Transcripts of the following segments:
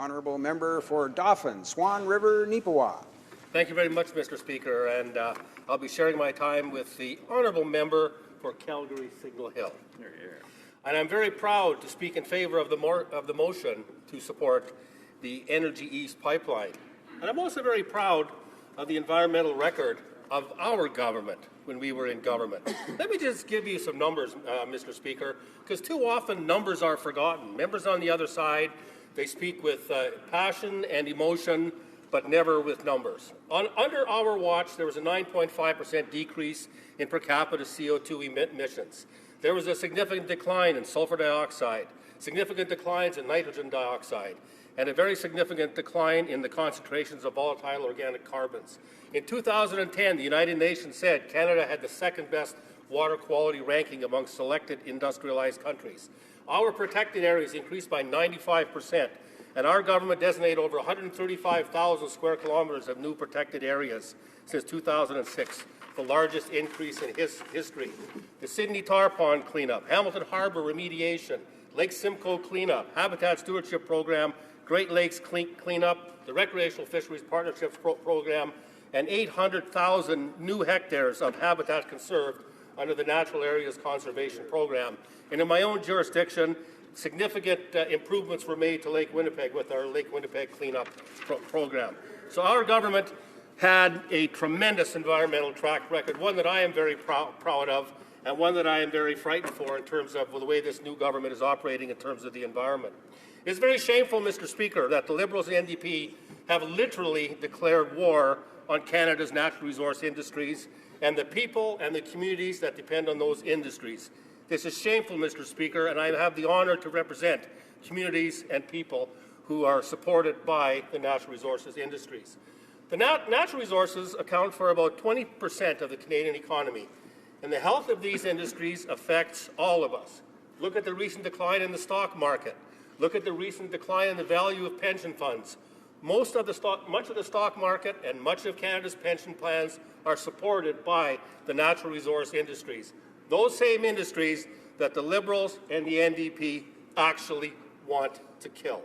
Honourable Member for Dauphin, Swan River, Neepawa. Thank you very much, Mr. Speaker, and I'll be sharing my time with the Honourable Member for Calgary Signal Hill. And I'm very proud to speak in favour of the motion to support the Energy East pipeline. And I'm also very proud of the environmental record of our government when we were in government. Let me just give you some numbers, Mr. Speaker, because too often numbers are forgotten. Members on the other side, they speak with passion and emotion, but never with numbers. Under our watch, there was a 9.5% decrease in per capita CO2 emissions. There was a significant decline in sulfur dioxide, significant declines in nitrogen dioxide, and a very significant decline in the concentrations of volatile organic carbons. In 2010, the United Nations said Canada had the second best water quality ranking among selected industrialized countries. Our protected areas increased by 95%, and our government designated over 135,000 square kilometres of new protected areas since 2006, the largest increase in history. The Sydney Tar Pond cleanup, Hamilton Harbour remediation, Lake Simcoe cleanup, Habitat Stewardship Program, Great Lakes cleanup, the Recreational Fisheries Partnerships Program, and 800,000 new hectares of habitat conserved under the Natural Areas Conservation Program. And in my own jurisdiction, significant improvements were made to Lake Winnipeg with our Lake Winnipeg cleanup program. So our government had a tremendous environmental track record, one that I am very proud of, and one that I am very frightened for in terms of the way this new government is operating in terms of the environment. It's very shameful, Mr. Speaker, that the Liberals and NDP have literally declared war on Canada's natural resource industries and the people and the communities that depend on those industries. This is shameful, Mr. Speaker, and I have the honour to represent communities and people who are supported by the natural resources industries. The natural resources account for about 20% of the Canadian economy, and the health of these industries affects all of us. Look at the recent decline in the stock market. Look at the recent decline in the value of pension funds. Much of the stock market and much of Canada's pension plans are supported by the natural resource industries. Those same industries that the Liberals and the NDP actually want to kill.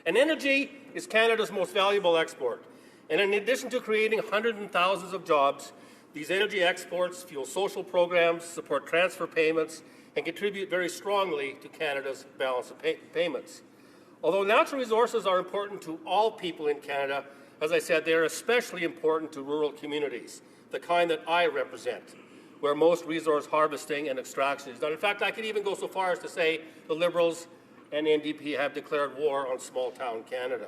And energy is Canada's most valuable export. And in addition to creating hundreds of thousands of jobs, these energy exports fuel social programs, support transfer payments, and contribute very strongly to Canada's balance of payments. Although natural resources are important to all people in Canada, as I said, they are especially important to rural communities, the kind that I represent, where most resource harvesting and extraction is done. In fact, I could even go so far as to say the Liberals and NDP have declared war on small-town Canada.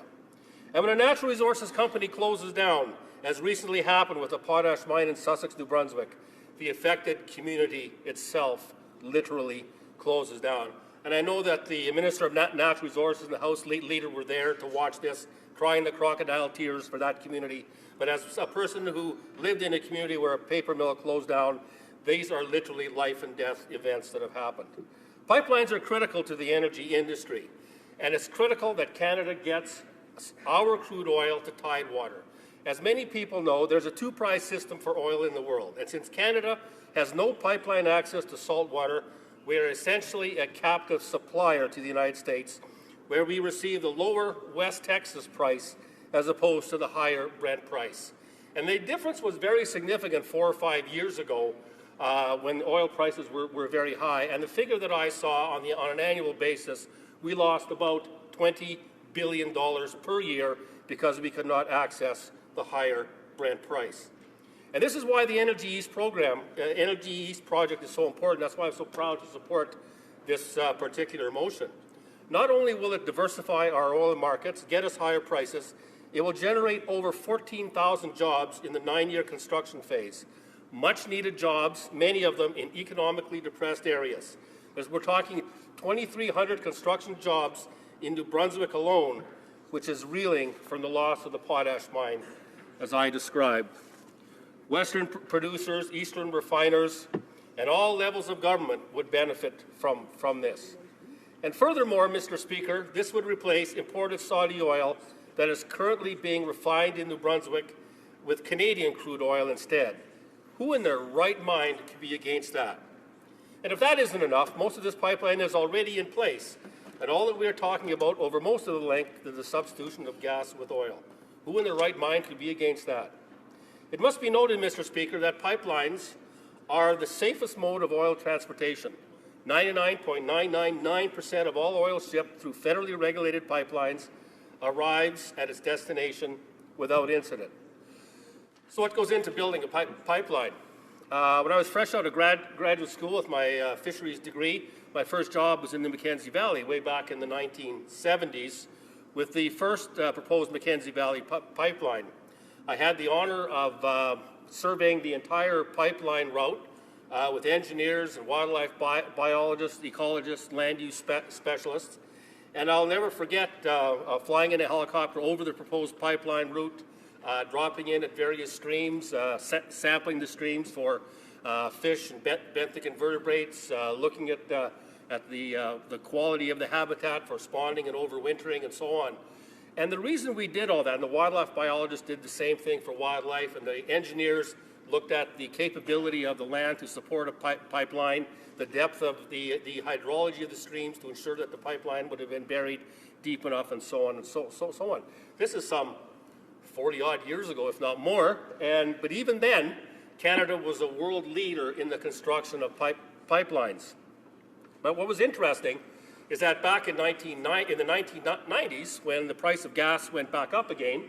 And when a natural resources company closes down, as recently happened with a potash mine in Sussex, New Brunswick, the affected community itself literally closes down. And I know that the Minister of Natural Resources and the House Leader were there to watch this, crying the crocodile tears for that community. But as a person who lived in a community where a paper mill closed down, these are literally life and death events that have happened. Pipelines are critical to the energy industry, and it's critical that Canada gets our crude oil to Tidewater. As many people know, there's a two-price system for oil in the world, and since Canada has no pipeline access to salt water, we are essentially a captive supplier to the United States, where we receive the lower West Texas price as opposed to the higher Brent price. And the difference was very significant 4 or 5 years ago when oil prices were very high. And the figure that I saw on an annual basis, we lost about $20 billion per year because we could not access the higher Brent price. And this is why the Energy East program, Energy East project is so important. That's why I'm so proud to support this particular motion. Not only will it diversify our oil markets, get us higher prices, it will generate over 14,000 jobs in the 9-year construction phase. Much needed jobs, many of them in economically depressed areas. As we're talking 2,300 construction jobs in New Brunswick alone, which is reeling from the loss of the potash mine, as I described. Western producers, Eastern refiners, and all levels of government would benefit from this. And furthermore, Mr. Speaker, this would replace imported Saudi oil that is currently being refined in New Brunswick with Canadian crude oil instead. Who in their right mind could be against that? And if that isn't enough, most of this pipeline is already in place. and all that we are talking about over most of the length is the substitution of gas with oil. Who in their right mind could be against that? It must be noted, Mr. Speaker, that pipelines are the safest mode of oil transportation. 99.999% of all oil shipped through federally regulated pipelines arrives at its destination without incident. So what goes into building a pipeline? When I was fresh out of graduate school with my fisheries degree, my first job was in the Mackenzie Valley way back in the 1970s with the first proposed Mackenzie Valley pipeline. I had the honor of surveying the entire pipeline route with engineers and wildlife biologists, ecologists, land use specialists. And I'll never forget flying in a helicopter over the proposed pipeline route, dropping in at various streams, sampling the streams for fish and benthic invertebrates, looking at the quality of the habitat for spawning and overwintering and so on. And the reason we did all that, and the wildlife biologists did the same thing for wildlife, and the engineers looked at the capability of the land to support a pipeline, the depth of the hydrology of the streams to ensure that the pipeline would have been buried deep enough, and so on and so on. This is some 40-odd years ago, if not more, but even then, Canada was a world leader in the construction of pipelines. But what was interesting is that back in the 1990s, when the price of gas went back up again,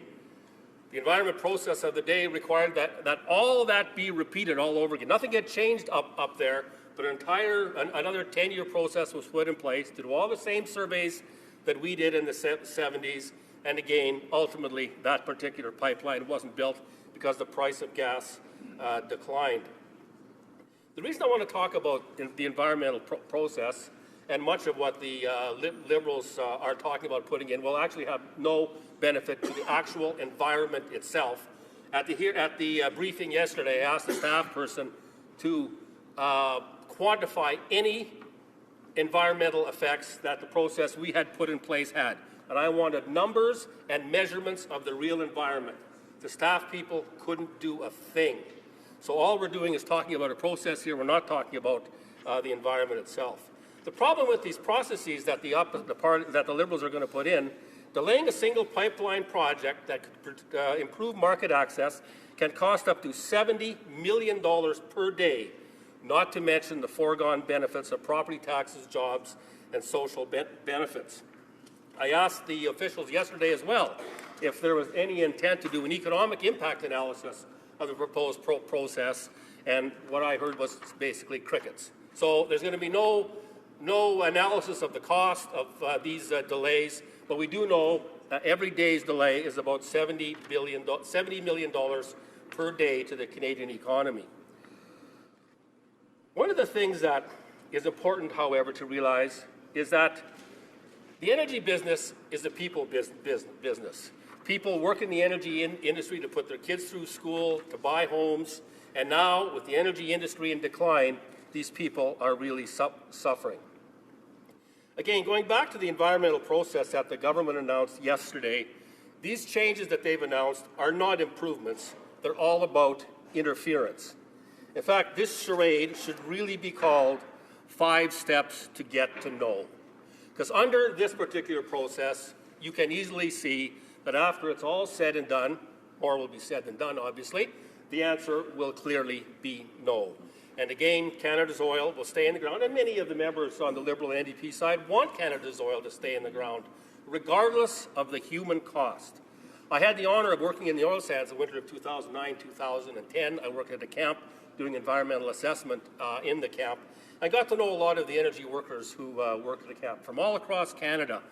the environment process of the day required that all that be repeated all over again. Nothing had changed up there, but another 10-year process was put in place to do all the same surveys that we did in the 70s. And again, ultimately, that particular pipeline wasn't built because the price of gas declined. The reason I want to talk about the environmental process and much of what the Liberals are talking about putting in will actually have no benefit to the actual environment itself. At the briefing yesterday, I asked the staff person to quantify any environmental effects that the process we had put in place had. And I wanted numbers and measurements of the real environment. The staff people couldn't do a thing. So all we're doing is talking about a process here. We're not talking about the environment itself. The problem with these processes that the Liberals are going to put in, delaying a single pipeline project that could improve market access can cost up to $70 million per day, not to mention the foregone benefits of property taxes, jobs, and social benefits. I asked the officials yesterday as well if there was any intent to do an economic impact analysis of the proposed process, and what I heard was basically crickets. So there's going to be no analysis of the cost of these delays, but we do know that every day's delay is about $70 million per day to the Canadian economy. One of the things that is important, however, to realize is that the energy business is a people business. People work in the energy industry to put their kids through school, to buy homes, and now with the energy industry in decline, these people are really suffering. Again, going back to the environmental process that the government announced yesterday, these changes that they've announced are not improvements. They're all about interference. In fact, this charade should really be called 5 steps to get to know. Because under this particular process, you can easily see that after it's all said and done, more will be said than done, obviously, the answer will clearly be no. And again, Canada's oil will stay in the ground, and many of the members on the Liberal and NDP side want Canada's oil to stay in the ground, regardless of the human cost. I had the honor of working in the oil sands in the winter of 2009-2010. I worked at a camp doing environmental assessment in the camp. I got to know a lot of the energy workers who work at the camp from all across Canada.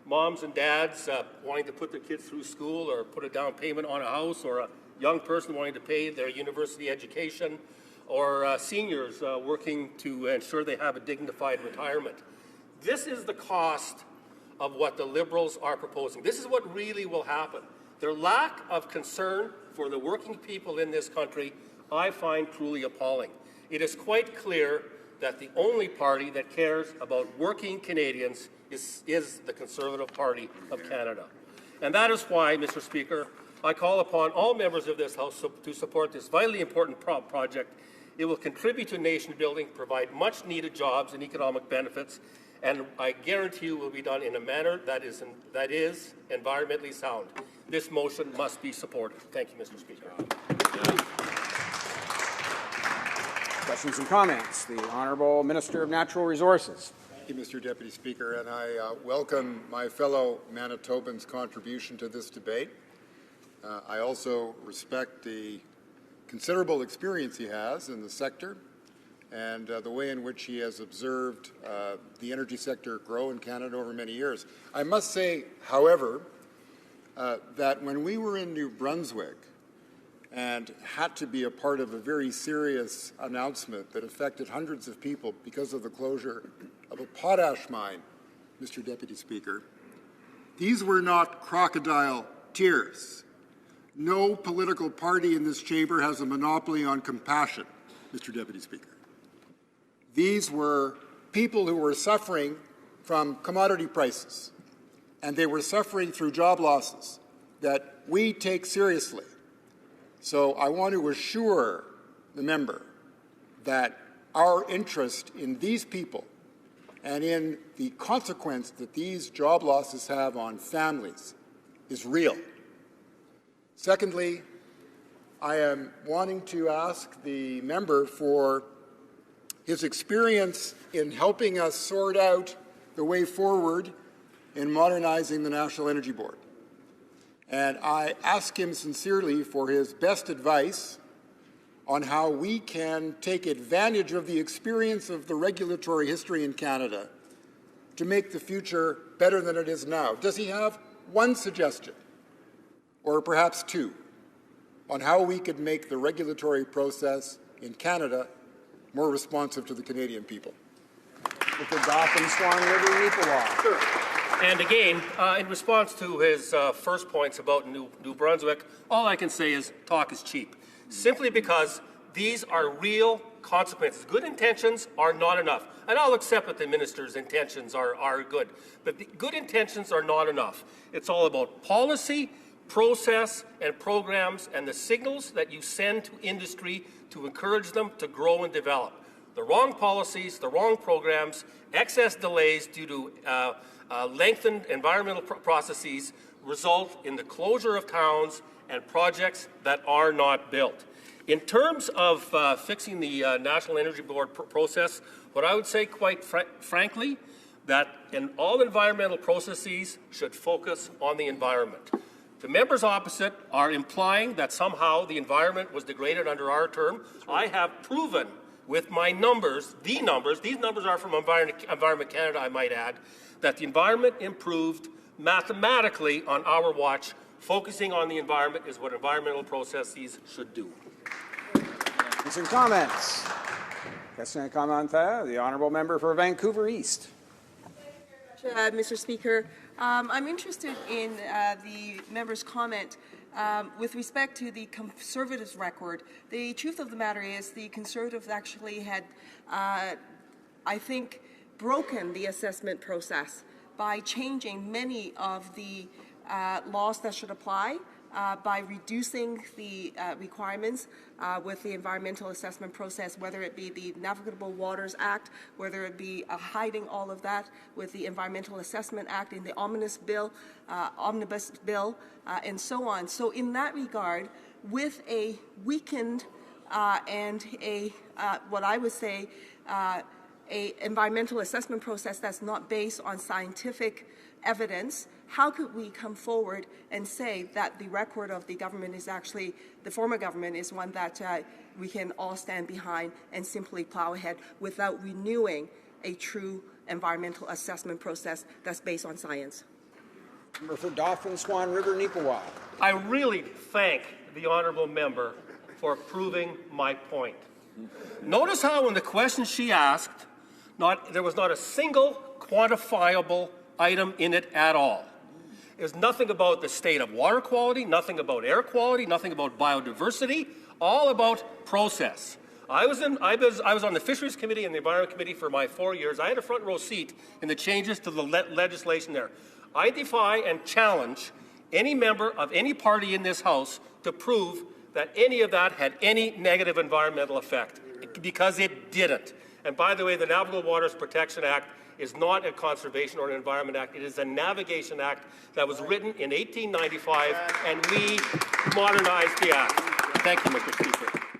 Moms and dads wanting to put their kids through school or put a down payment on a house, or a young person wanting to pay their university education, or seniors working to ensure they have a dignified retirement. This is the cost of what the Liberals are proposing. This is what really will happen. Their lack of concern for the working people in this country, I find truly appalling. It is quite clear that the only party that cares about working Canadians is the Conservative Party of Canada. And that is why, Mr. Speaker, I call upon all members of this House to support this vitally important project. It will contribute to nation building, provide much-needed jobs and economic benefits, and I guarantee you will be done in a manner that is environmentally sound. This motion must be supported. Thank you, Mr. Speaker. Questions and comments? The Honourable Minister of Natural Resources. Thank you, Mr. Deputy Speaker, and I welcome my fellow Manitobans' contribution to this debate. I also respect the considerable experience he has in the sector and the way in which he has observed the energy sector grow in Canada over many years. I must say, however, that when we were in New Brunswick and had to be a part of a very serious announcement that affected hundreds of people because of the closure of a potash mine, Mr. Deputy Speaker, these were not crocodile tears. No political party in this chamber has a monopoly on compassion, Mr. Deputy Speaker. These were people who were suffering from commodity prices, and they were suffering through job losses that we take seriously. So I want to assure the member that our interest in these people and in the consequence that these job losses have on families is real. Secondly, I am wanting to ask the member for his experience in helping us sort out the way forward in modernizing the National Energy Board. And I ask him sincerely for his best advice on how we can take advantage of the experience of the regulatory history in Canada to make the future better than it is now. Does he have one suggestion, or perhaps two, on how we could make the regulatory process in Canada more responsive to the Canadian people? Mr. Dauphin, Swan River, Neepawa. Sure. And again, in response to his first points about New Brunswick, all I can say is talk is cheap. Simply because these are real consequences. Good intentions are not enough. And I'll accept that the minister's intentions are good. But the good intentions are not enough. It's all about policy, process, and programs, and the signals that you send to industry to encourage them to grow and develop. The wrong policies, the wrong programs, excess delays due to lengthened environmental processes result in the closure of towns and projects that are not built. In terms of fixing the National Energy Board process, what I would say quite frankly, that in all environmental processes should focus on the environment. The members opposite are implying that somehow the environment was degraded under our term. I have proven with my numbers, these numbers are from Environment Canada, I might add, that the environment improved mathematically on our watch. Focusing on the environment is what environmental processes should do. Questions and comments? Question and comment, the Honourable Member for Vancouver East. Thank you very much, Mr. Speaker. I'm interested in the member's comment with respect to the Conservatives' record. The truth of the matter is the Conservatives actually had, I think, broken the assessment process by changing many of the laws that should apply, by reducing the requirements with the environmental assessment process, whether it be the Navigable Waters Act, whether it be hiding all of that with the Environmental Assessment Act in the Omnibus Bill, and so on. So in that regard, with a weakened and a, what I would say, a environmental assessment process that's not based on scientific evidence, how could we come forward and say that the record of the government is actually, the former government is one that we can all stand behind and simply plow ahead without renewing a true environmental assessment process that's based on science? Member for Dauphin, Swan River, Neepawa. I really thank the honourable member for proving my point. Notice how in the question she asked, there was not a single quantifiable item in it at all. There's nothing about the state of water quality, nothing about air quality, nothing about biodiversity, all about process. I was on the Fisheries Committee and the Environment Committee for my 4 years. I had a front row seat in the changes to the legislation there. I defy and challenge any member of any party in this House to prove that any of that had any negative environmental effect, because it didn't. And by the way, the Navigable Waters Protection Act is not a Conservation or an Environment Act. It is a Navigation Act that was written in 1895, and we modernized the Act. Thank you, Mr. Speaker.